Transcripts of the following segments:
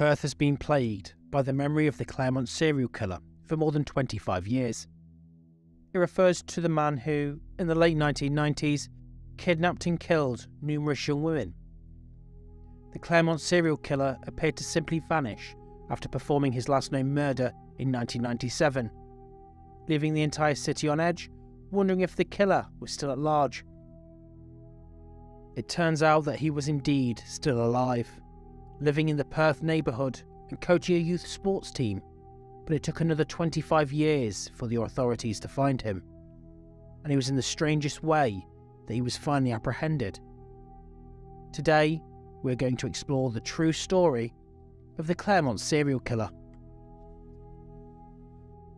Perth has been plagued by the memory of the Claremont serial killer for more than 25 years. It refers to the man who, in the late 1990s, kidnapped and killed numerous young women. The Claremont serial killer appeared to simply vanish after performing his last known murder in 1997, leaving the entire city on edge, wondering if the killer was still at large. It turns out that he was indeed still alive, living in the Perth neighbourhood and coaching a youth sports team, but it took another 25 years for the authorities to find him, and it was in the strangest way that he was finally apprehended. Today, we're going to explore the true story of the Claremont serial killer.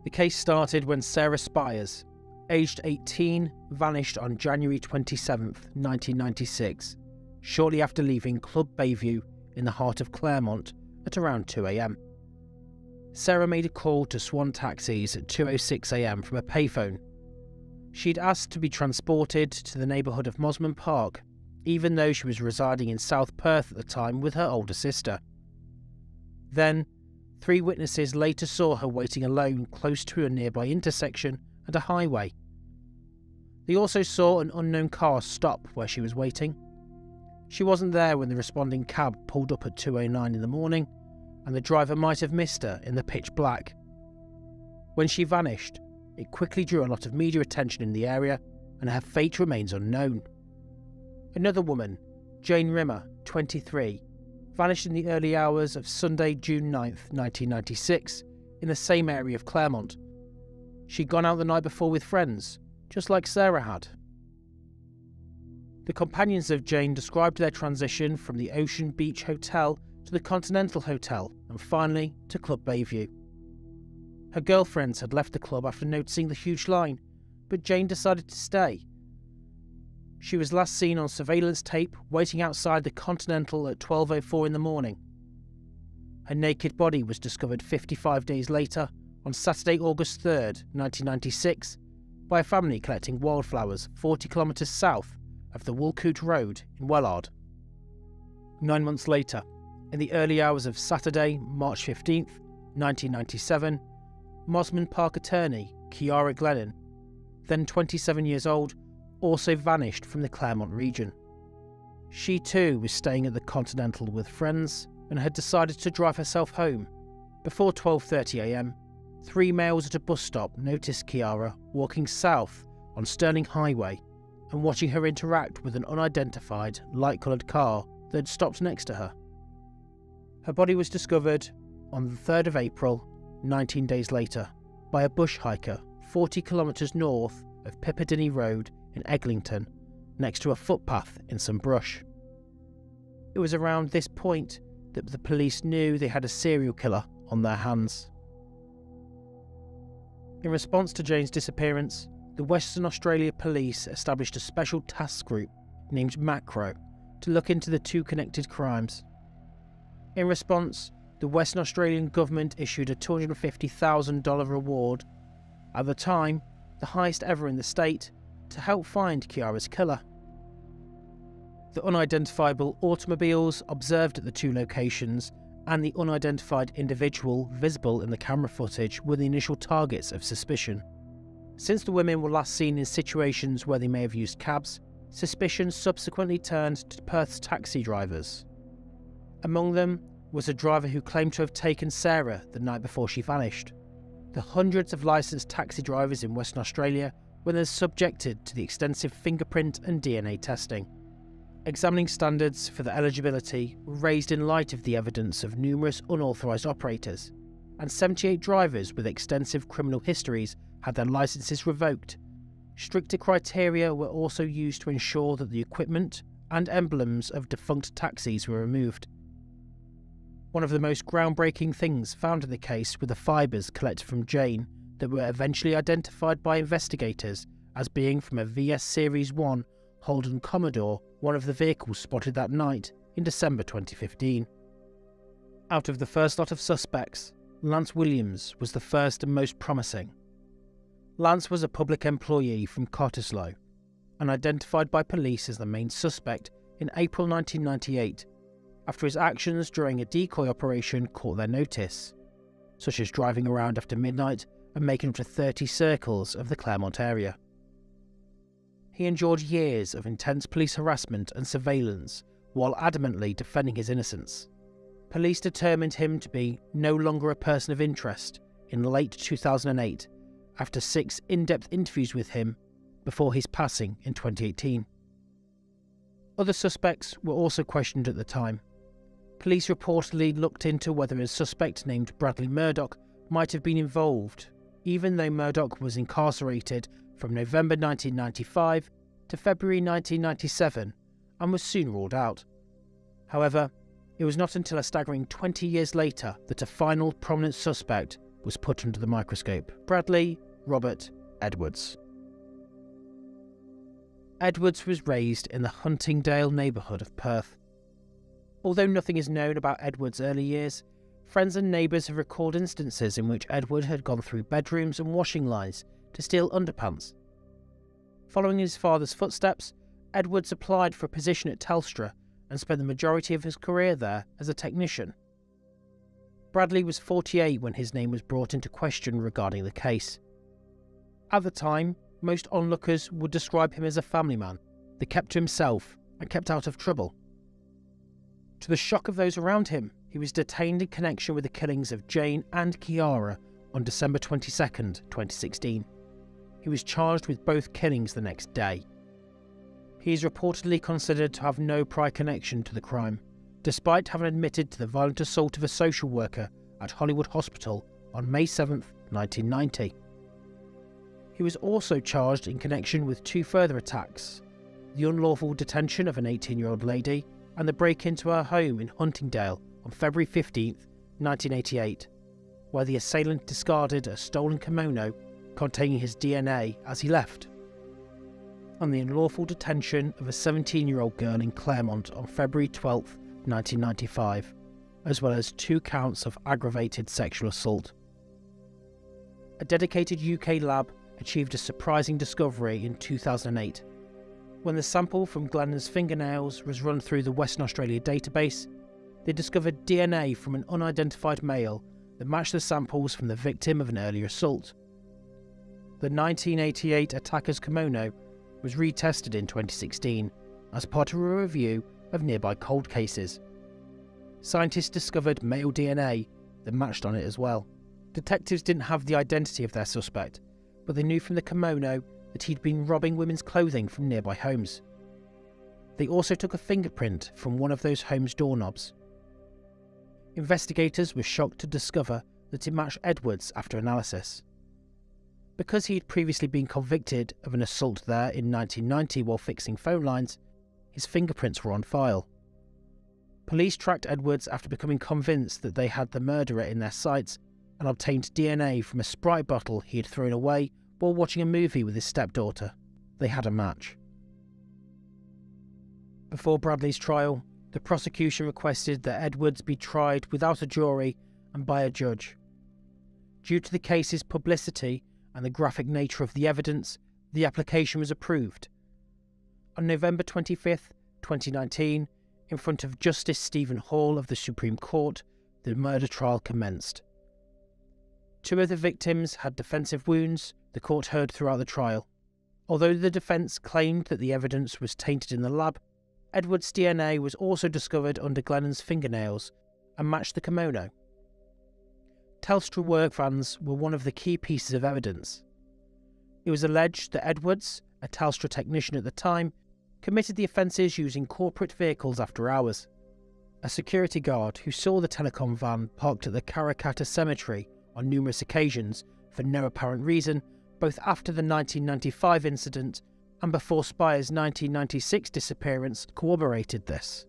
The case started when Sarah Spiers, aged 18, vanished on January 27, 1996, shortly after leaving Club Bayview in the heart of Claremont at around 2 a.m. Sarah made a call to Swan Taxis at 2:06 a.m. from a payphone. She'd asked to be transported to the neighbourhood of Mosman Park, even though she was residing in South Perth at the time with her older sister. Then, 3 witnesses later saw her waiting alone close to a nearby intersection and a highway. They also saw an unknown car stop where she was waiting. She wasn't there when the responding cab pulled up at 2:09 in the morning, and the driver might have missed her in the pitch black. When she vanished, it quickly drew a lot of media attention in the area, and her fate remains unknown. Another woman, Jane Rimmer, 23, vanished in the early hours of Sunday, June 9, 1996, in the same area of Claremont. She'd gone out the night before with friends, just like Sarah had. The companions of Jane described their transition from the Ocean Beach Hotel to the Continental Hotel and finally to Club Bayview. Her girlfriends had left the club after noticing the huge line, but Jane decided to stay. She was last seen on surveillance tape waiting outside the Continental at 12:04 in the morning. Her naked body was discovered 55 days later, on Saturday, August 3rd, 1996, by a family collecting wildflowers 40 kilometres south of the Woolcoot Road in Wellard. 9 months later, in the early hours of Saturday, March 15th, 1997, Mosman Park attorney Kiara Glennon, then 27 years old, also vanished from the Claremont region. She too was staying at the Continental with friends and had decided to drive herself home. Before 12:30 a.m, 3 males at a bus stop noticed Kiara walking south on Stirling Highway and watching her interact with an unidentified light-coloured car that had stopped next to her. Her body was discovered on the 3rd of April, 19 days later, by a bush hiker 40 kilometres north of Piccadilly Road in Eglinton, next to a footpath in some brush. It was around this point that the police knew they had a serial killer on their hands. In response to Jane's disappearance, the Western Australia Police established a special task group named Macro to look into the 2 connected crimes. In response, the Western Australian government issued a $250,000 reward, at the time the highest ever in the state, to help find Kiara's killer. The unidentifiable automobiles observed at the 2 locations and the unidentified individual visible in the camera footage were the initial targets of suspicion. Since the women were last seen in situations where they may have used cabs, suspicion subsequently turned to Perth's taxi drivers. Among them was a driver who claimed to have taken Sarah the night before she vanished. The hundreds of licensed taxi drivers in Western Australia were then subjected to the extensive fingerprint and DNA testing. Examining standards for the eligibility were raised in light of the evidence of numerous unauthorised operators, and 78 drivers with extensive criminal histories had their licences revoked. Stricter criteria were also used to ensure that the equipment and emblems of defunct taxis were removed. One of the most groundbreaking things found in the case were the fibres collected from Jane that were eventually identified by investigators as being from a VS Series 1 Holden Commodore, one of the vehicles spotted that night in December 2015. Out of the first lot of suspects, Lance Williams was the first and most promising. Lance was a public employee from Cottesloe and identified by police as the main suspect in April 1998, after his actions during a decoy operation caught their notice, such as driving around after midnight and making up to 30 circles of the Claremont area. He endured years of intense police harassment and surveillance while adamantly defending his innocence. Police determined him to be no longer a person of interest in late 2008 after 6 in-depth interviews with him before his passing in 2018. Other suspects were also questioned at the time. Police reportedly looked into whether a suspect named Bradley Murdoch might have been involved, even though Murdoch was incarcerated from November 1995 to February 1997 and was soon ruled out. However, it was not until a staggering 20 years later that a final prominent suspect was put under the microscope: Bradley Robert Edwards. Edwards was raised in the Huntingdale neighbourhood of Perth. Although nothing is known about Edwards' early years, friends and neighbours have recalled instances in which Edward had gone through bedrooms and washing lines to steal underpants. Following his father's footsteps, Edwards applied for a position at Telstra and spent the majority of his career there as a technician. Bradley was 48 when his name was brought into question regarding the case. At the time, most onlookers would describe him as a family man that kept to himself and kept out of trouble. To the shock of those around him, he was detained in connection with the killings of Jane and Kiara on December 22, 2016. He was charged with both killings the next day. He is reportedly considered to have no prior connection to the crime, despite having admitted to the violent assault of a social worker at Hollywood Hospital on May 7, 1990. He was also charged in connection with 2 further attacks: the unlawful detention of an 18-year-old lady and the break into her home in Huntingdale on February 15, 1988, where the assailant discarded a stolen kimono containing his DNA as he left, and the unlawful detention of a 17-year-old girl in Claremont on February 12, 1995, as well as 2 counts of aggravated sexual assault. A dedicated UK lab achieved a surprising discovery in 2008. When the sample from Glennon's fingernails was run through the Western Australia database, they discovered DNA from an unidentified male that matched the samples from the victim of an earlier assault. The 1988 attacker's kimono was retested in 2016 as part of a review of nearby cold cases. Scientists discovered male DNA that matched on it as well. Detectives didn't have the identity of their suspect, but they knew from the kimono that he'd been robbing women's clothing from nearby homes. They also took a fingerprint from one of those homes' doorknobs. Investigators were shocked to discover that it matched Edwards after analysis. Because he had previously been convicted of an assault there in 1990 while fixing phone lines, his fingerprints were on file. Police tracked Edwards after becoming convinced that they had the murderer in their sights and obtained DNA from a Sprite bottle he had thrown away while watching a movie with his stepdaughter. They had a match. Before Bradley's trial, the prosecution requested that Edwards be tried without a jury and by a judge. Due to the case's publicity and the graphic nature of the evidence, the application was approved. On November 25, 2019, in front of Justice Stephen Hall of the Supreme Court, the murder trial commenced. 2 of the victims had defensive wounds the court heard throughout the trial. Although the defence claimed that the evidence was tainted in the lab, Edwards' DNA was also discovered under Glennon's fingernails and matched the kimono. Telstra work vans were one of the key pieces of evidence. It was alleged that Edwards, a Telstra technician at the time, committed the offences using corporate vehicles after hours. A security guard who saw the telecom van parked at the Karrakatta Cemetery on numerous occasions for no apparent reason, both after the 1995 incident and before Spiers' 1996 disappearance, corroborated this.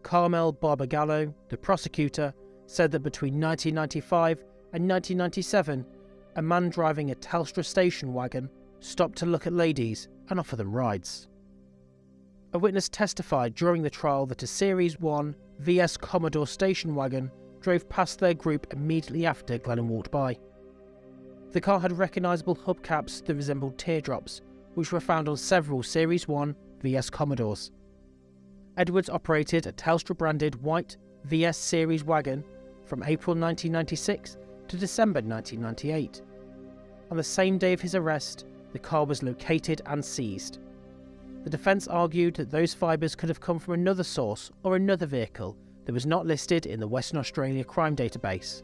Carmel Barbagallo, the prosecutor, said that between 1995 and 1997, a man driving a Telstra station wagon stopped to look at ladies and offer them rides. A witness testified during the trial that a Series 1 VS Commodore station wagon drove past their group immediately after Glennon walked by. The car had recognisable hubcaps that resembled teardrops, which were found on several Series 1 VS Commodores. Edwards operated a Telstra-branded white VS series wagon from April 1996 to December 1998. On the same day of his arrest, the car was located and seized. The defence argued that those fibres could have come from another source or another vehicle that was not listed in the Western Australia crime database.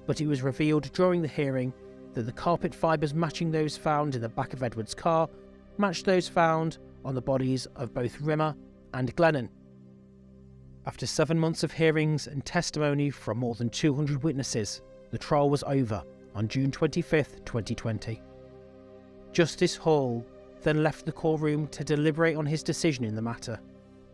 But it was revealed during the hearing that the carpet fibres matching those found in the back of Edwards' car matched those found on the bodies of both Rimmer and Glennon. After 7 months of hearings and testimony from more than 200 witnesses, the trial was over on June 25, 2020. Justice Hall then left the courtroom to deliberate on his decision in the matter.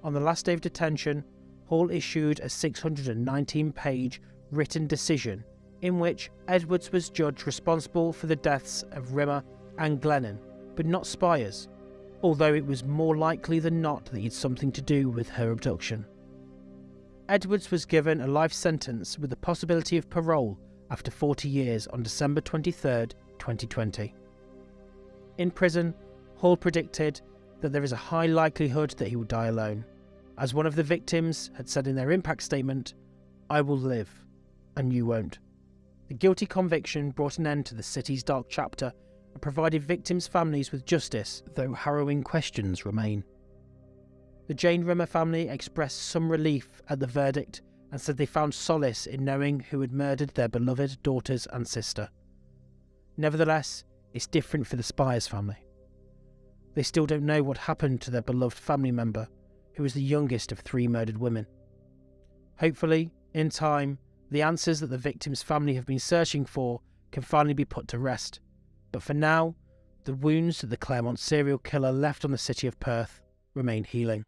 On the last day of detention, Hall issued a 619-page written decision in which Edwards was judged responsible for the deaths of Rimmer and Glennon, but not Spiers, although it was more likely than not that he had something to do with her abduction. Edwards was given a life sentence with the possibility of parole after 40 years on December 23, 2020. In prison, Hall predicted that there is a high likelihood that he will die alone. As one of the victims had said in their impact statement, "I will live, and you won't." The guilty conviction brought an end to the city's dark chapter and provided victims' families with justice, though harrowing questions remain. The Jane Rimmer family expressed some relief at the verdict and said they found solace in knowing who had murdered their beloved daughters and sister. Nevertheless, it's different for the Spiers family. They still don't know what happened to their beloved family member, who was the youngest of 3 murdered women. Hopefully, in time, the answers that the victim's family have been searching for can finally be put to rest. But for now, the wounds that the Claremont serial killer left on the city of Perth remain healing.